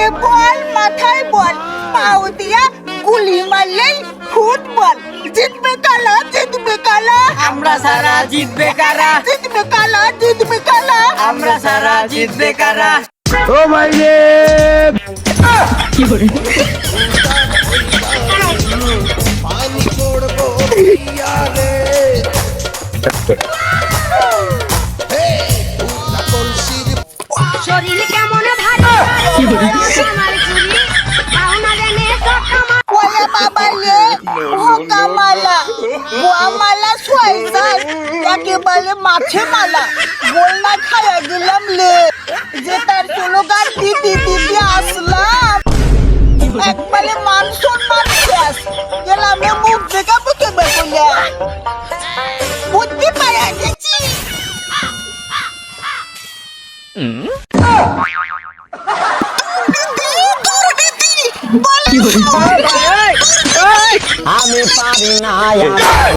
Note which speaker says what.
Speaker 1: বুকে বল মাথায় বল পাও দিয়া গুলি মারলেই ফুটবল জিতবে কালা জিতবে কালা
Speaker 2: আমরা সারা জিতবে কারা
Speaker 1: জিতবে কালা জিতবে কালা
Speaker 2: আমরা সারা জিতবে কারা
Speaker 3: ও মাই নেম
Speaker 2: কি করে
Speaker 4: পানি পড়বো পিয়ারে
Speaker 5: শরীর কেমন ভালো আমার চুরি পাওনা জানে
Speaker 1: ওলে বাবা লে হোকা মালা বুয়া মালা সোয়াইজার একেবারে মাছে মালা বল না খায়া গেলাম লে যে তার স্লোগান দিদি দিদি আসলাম একবারে মান সম্মান শেষ গেলাম মুখ দেখা বুকে বেকুলে বুদ্ধি পায়া গেছি
Speaker 2: আমি পারি না